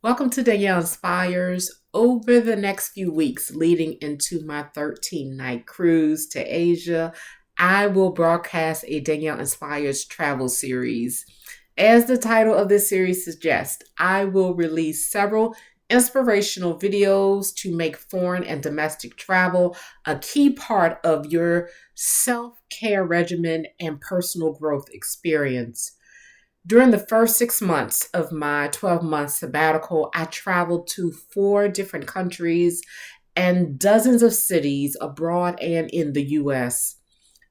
Welcome to Danielle Inspires. Over the next few weeks leading into my 13-night cruise to Asia, I will broadcast a Danielle Inspires travel series. As the title of this series suggests, I will release several inspirational videos to make foreign and domestic travel a key part of your self-care regimen and personal growth experience. During the first 6 months of my 12-month sabbatical, I traveled to 4 different countries and dozens of cities abroad and in the US.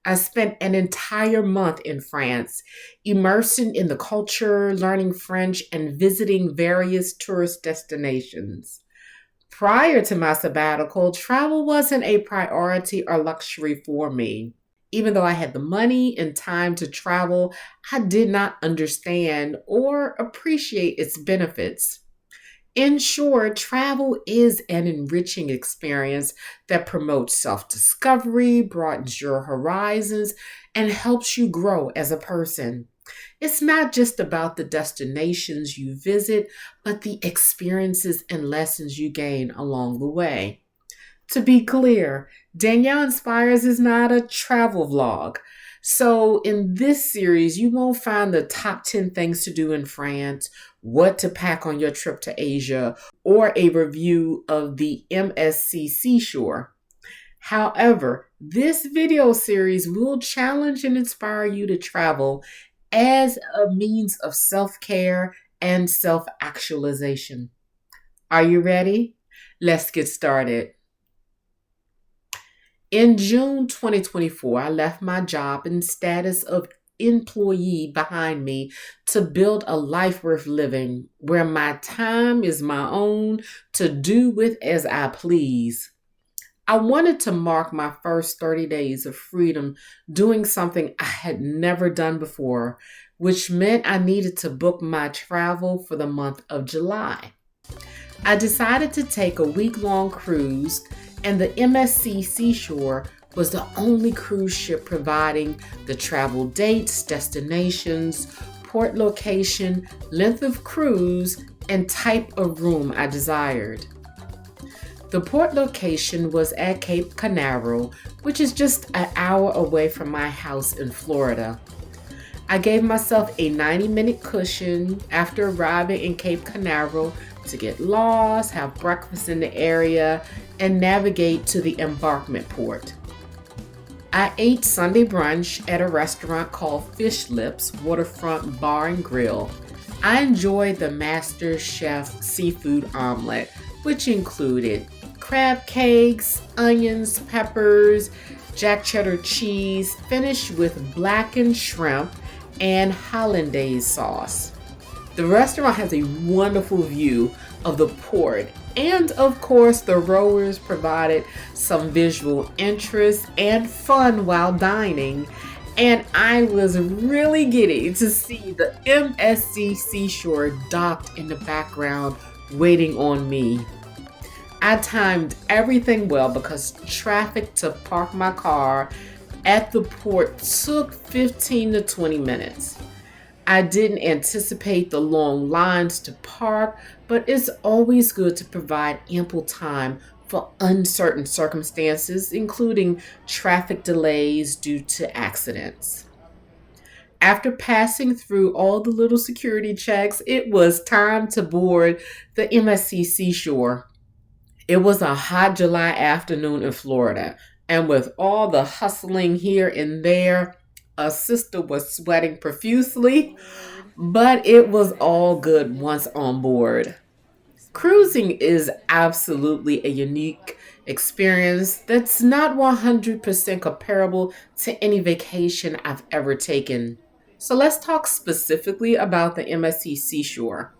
I spent an entire month in France, immersing in the culture, learning French, and visiting various tourist destinations. Prior to my sabbatical, travel wasn't a priority or luxury for me. Even though I had the money and time to travel, I did not understand or appreciate its benefits. In short, travel is an enriching experience that promotes self discovery, broadens your horizons, and helps you grow as a person. It's not just about the destinations you visit, but the experiences and lessons you gain along the way. To be clear, Danielle Inspires is not a travel vlog. So, in this series, you won't find the top 10 things to do in France, what to pack on your trip to Asia, or a review of the MSC Seashore. However, this video series will challenge and inspire you to travel as a means of self care and self actualization. Are you ready? Let's get started. In June 2024, I left my job and status of employee behind me to build a life worth living where my time is my own to do with as I please. I wanted to mark my first 30 days of freedom doing something I had never done before, which meant I needed to book my travel for the month of July. I decided to take a week-long cruise, and the MSC Seashore was the only cruise ship providing the travel dates, destinations, port location, length of cruise, and type of room I desired. The port location was at Cape Canaveral, which is just an hour away from my house in Florida. I gave myself a 90-minute cushion after arriving in Cape Canaveral to get lost, have breakfast in the area, and navigate to the embarkment port. I ate Sunday brunch at a restaurant called Fish Lips Waterfront Bar and Grill. I enjoyed the Master Chef seafood omelet, which included crab cakes, onions, peppers, jack cheddar cheese, finished with blackened shrimp and hollandaise sauce. The restaurant has a wonderful view of the port, and of course, the rowers provided some visual interest and fun while dining. And I was really giddy to see the MSC Seashore docked in the background waiting on me. I timed everything well because traffic to park my car at the port took 15 to 20 minutes. I didn't anticipate the long lines to park, but it's always good to provide ample time for uncertain circumstances, including traffic delays due to accidents. After passing through all the little security checks, it was time to board the MSC Seashore. It was a hot July afternoon in Florida, and with all the hustling here and there, a sister was sweating profusely, but it was all good once on board. Cruising is absolutely a unique experience that's not 100% comparable to any vacation I've ever taken. So let's talk specifically about the MSC Seashore.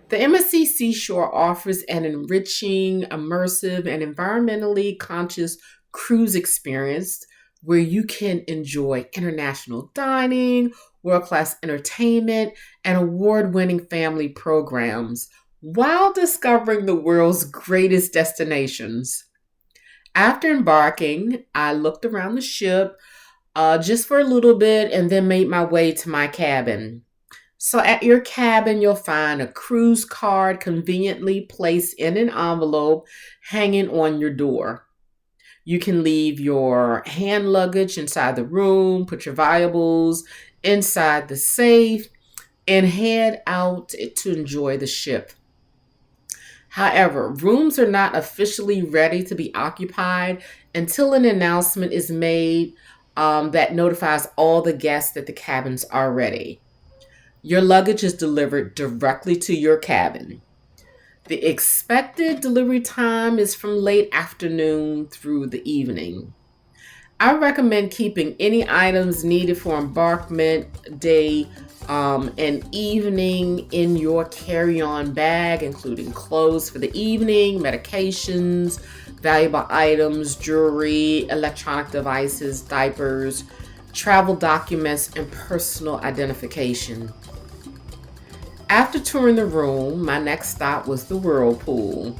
The MSC Seashore offers an enriching, immersive, and environmentally conscious cruise experience where you can enjoy international dining, world class entertainment, and award winning family programs while discovering the world's greatest destinations. After embarking, I looked around the ship just for a little bit and then made my way to my cabin. So at your cabin, you'll find a cruise card conveniently placed in an envelope hanging on your door. You can leave your hand luggage inside the room, put your valuables inside the safe, and head out to enjoy the ship. However, rooms are not officially ready to be occupied until an announcement is made that notifies all the guests that the cabins are ready. Your luggage is delivered directly to your cabin. The expected delivery time is from late afternoon through the evening. I recommend keeping any items needed for embarkment day and evening in your carry on bag, including clothes for the evening, medications, valuable items, jewelry, electronic devices, diapers, travel documents, and personal identification. After touring the room, my next stop was the whirlpool.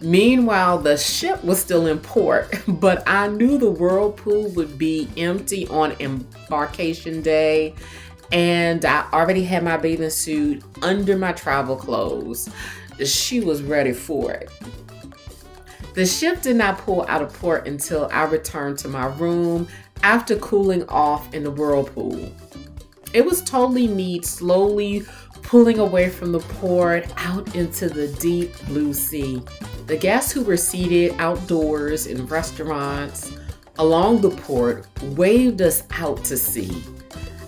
Meanwhile, the ship was still in port, but I knew the whirlpool would be empty on embarkation day, and I already had my bathing suit under my travel clothes. She was ready for it. The ship did not pull out of port until I returned to my room after cooling off in the whirlpool. It was totally neat, slowly pulling away from the port out into the deep blue sea. The guests who were seated outdoors in restaurants along the port waved us out to sea.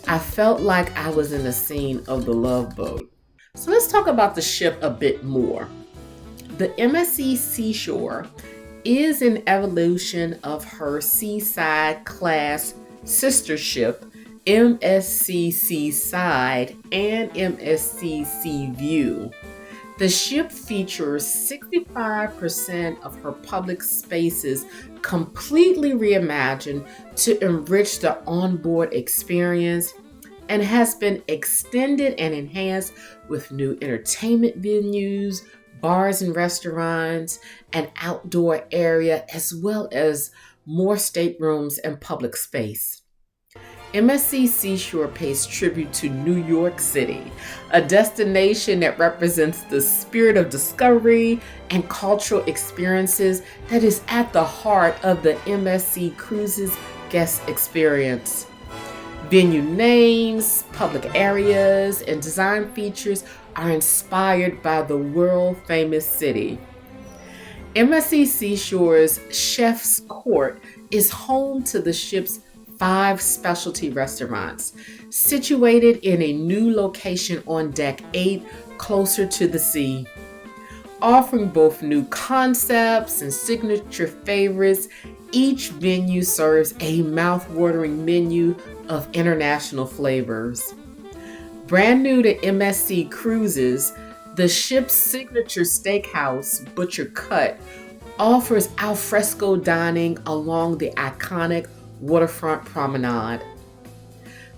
I felt like I was in a scene of The Love Boat. So let's talk about the ship a bit more. The MSC Seashore is an evolution of her seaside class sister ship, MSC Seaside and MSC Seaview. The ship features 65% of her public spaces completely reimagined to enrich the onboard experience and has been extended and enhanced with new entertainment venues, bars and restaurants, an outdoor area, as well as more staterooms and public space. MSC Seashore pays tribute to New York City, a destination that represents the spirit of discovery and cultural experiences that is at the heart of the MSC Cruises guest experience. Venue names, public areas, and design features are inspired by the world-famous city. MSC Seashore's Chef's Court is home to the ship's 5 specialty restaurants, situated in a new location on Deck 8, closer to the sea. Offering both new concepts and signature favorites, each venue serves a mouth-watering menu of international flavors. Brand new to MSC Cruises, the ship's signature steakhouse, Butcher Cut, offers al fresco dining along the iconic waterfront promenade.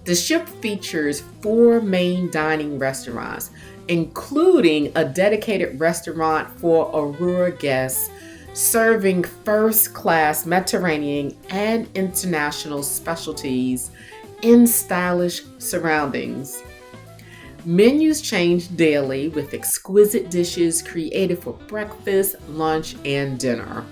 The ship features 4 main dining restaurants, including a dedicated restaurant for Aurora guests, serving first-class Mediterranean and international specialties in stylish surroundings. Menus change daily with exquisite dishes created for breakfast, lunch, and dinner.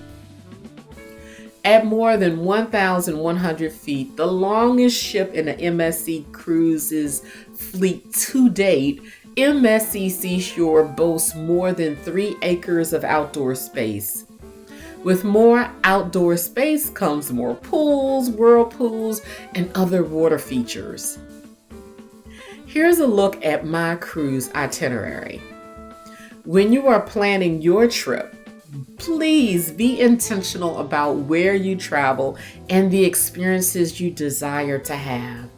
At more than 1,100 feet, the longest ship in the MSC Cruises fleet to date, MSC Seashore boasts more than 3 acres of outdoor space. With more outdoor space comes more pools, whirlpools, and other water features. Here's a look at my cruise itinerary. When you are planning your trip, please be intentional about where you travel and the experiences you desire to have.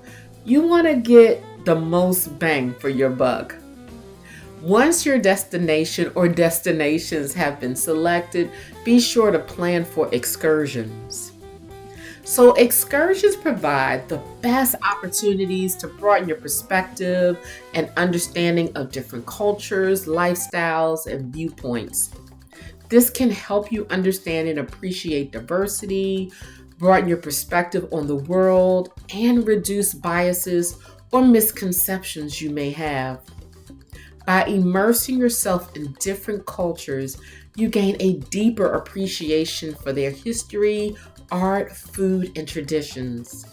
You want to get the most bang for your buck. Once your destination or destinations have been selected, be sure to plan for excursions. So excursions provide the best opportunities to broaden your perspective and understanding of different cultures, lifestyles, and viewpoints. This can help you understand and appreciate diversity, broaden your perspective on the world, and reduce biases or misconceptions you may have. By immersing yourself in different cultures, you gain a deeper appreciation for their history, art, food, and traditions.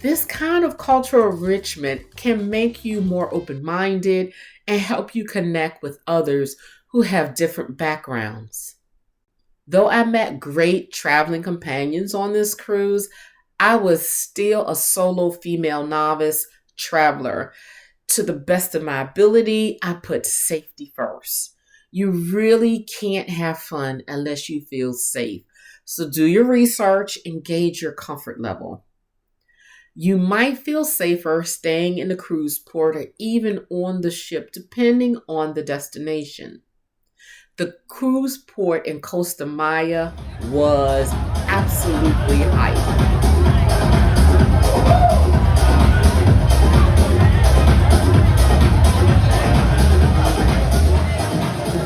This kind of cultural enrichment can make you more open minded and help you connect with others who have different backgrounds. Though I met great traveling companions on this cruise, I was still a solo female novice traveler. To the best of my ability, I put safety first. You really can't have fun unless you feel safe. So do your research and gauge your comfort level. You might feel safer staying in the cruise port or even on the ship, depending on the destination. The cruise port in Costa Maya was absolutely hype.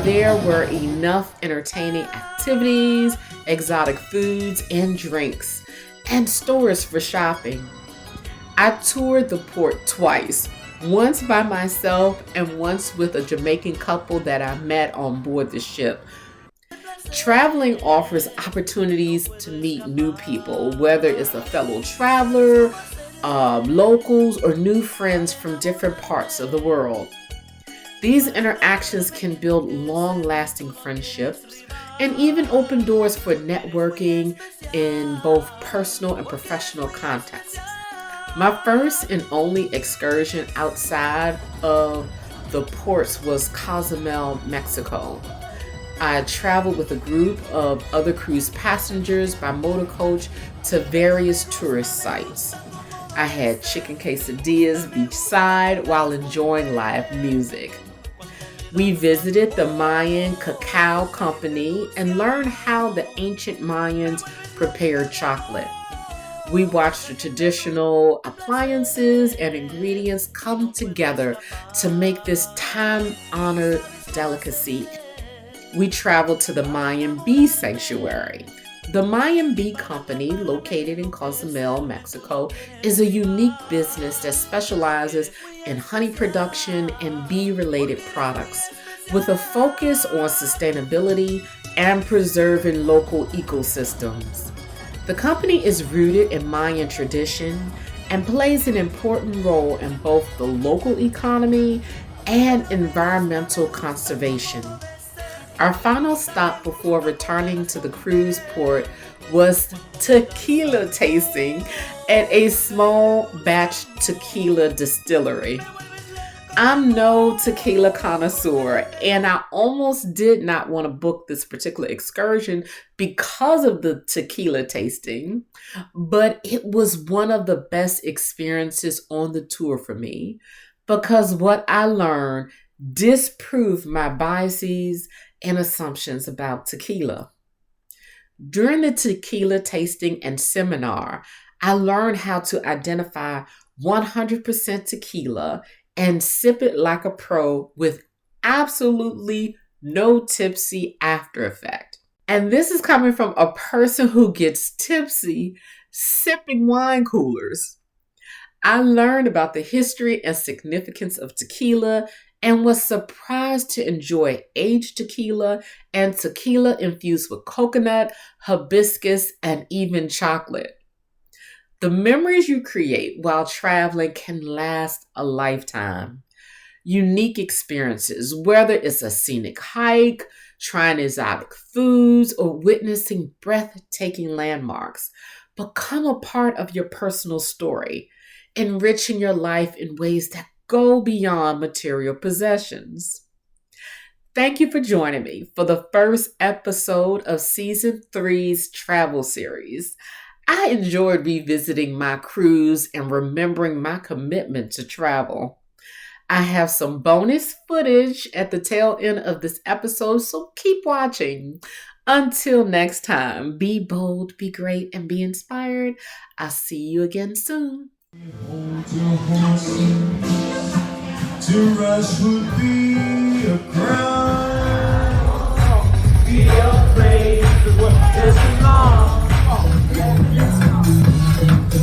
There were enough entertaining activities, exotic foods and drinks, and stores for shopping. I toured the port twice, once by myself and once with a Jamaican couple that I met on board the ship. Traveling offers opportunities to meet new people, whether it's a fellow traveler, locals, or new friends from different parts of the world. These interactions can build long-lasting friendships and even open doors for networking in both personal and professional contexts. My first and only excursion outside of the ports was Cozumel, Mexico. I traveled with a group of other cruise passengers by motor coach to various tourist sites. I had chicken quesadillas beachside while enjoying live music. We visited the Mayan Cacao Company and learned how the ancient Mayans prepared chocolate. We watched the traditional appliances and ingredients come together to make this time-honored delicacy. We traveled to the Mayan Bee Sanctuary. The Mayan Bee Company, located in Cozumel, Mexico, is a unique business that specializes in honey production and bee-related products, with a focus on sustainability and preserving local ecosystems. The company is rooted in Mayan tradition and plays an important role in both the local economy and environmental conservation. Our final stop before returning to the cruise port was tequila tasting at a small batch tequila distillery. I'm no tequila connoisseur, and I almost did not want to book this particular excursion because of the tequila tasting, but it was one of the best experiences on the tour for me because what I learned disproved my biases and assumptions about tequila. During the tequila tasting and seminar, I learned how to identify 100% tequila and sip it like a pro with absolutely no tipsy after effect. And this is coming from a person who gets tipsy sipping wine coolers. I learned about the history and significance of tequila and was surprised to enjoy aged tequila and tequila infused with coconut, hibiscus, and even chocolate. The memories you create while traveling can last a lifetime. Unique experiences, whether it's a scenic hike, trying exotic foods, or witnessing breathtaking landmarks, become a part of your personal story, enriching your life in ways that go beyond material possessions. Thank you for joining me for the first episode of Season 3's travel series. I enjoyed revisiting my cruise and remembering my commitment to travel. I have some bonus footage at the tail end of this episode, so keep watching. Until next time, be bold, be great, and be inspired. I'll see you again soon. Hold your horses, to rush would be a crime. Be afraid of what is long.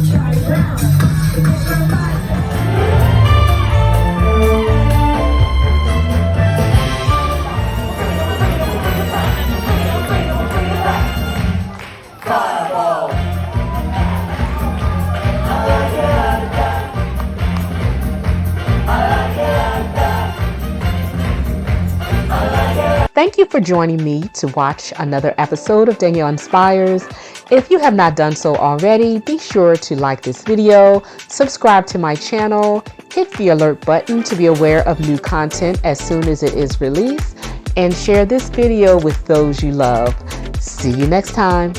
Try it out. Thank you for joining me to watch another episode of Danielle Inspires. If you have not done so already, be sure to like this video, subscribe to my channel, hit the alert button to be aware of new content as soon as it is released, and share this video with those you love. See you next time.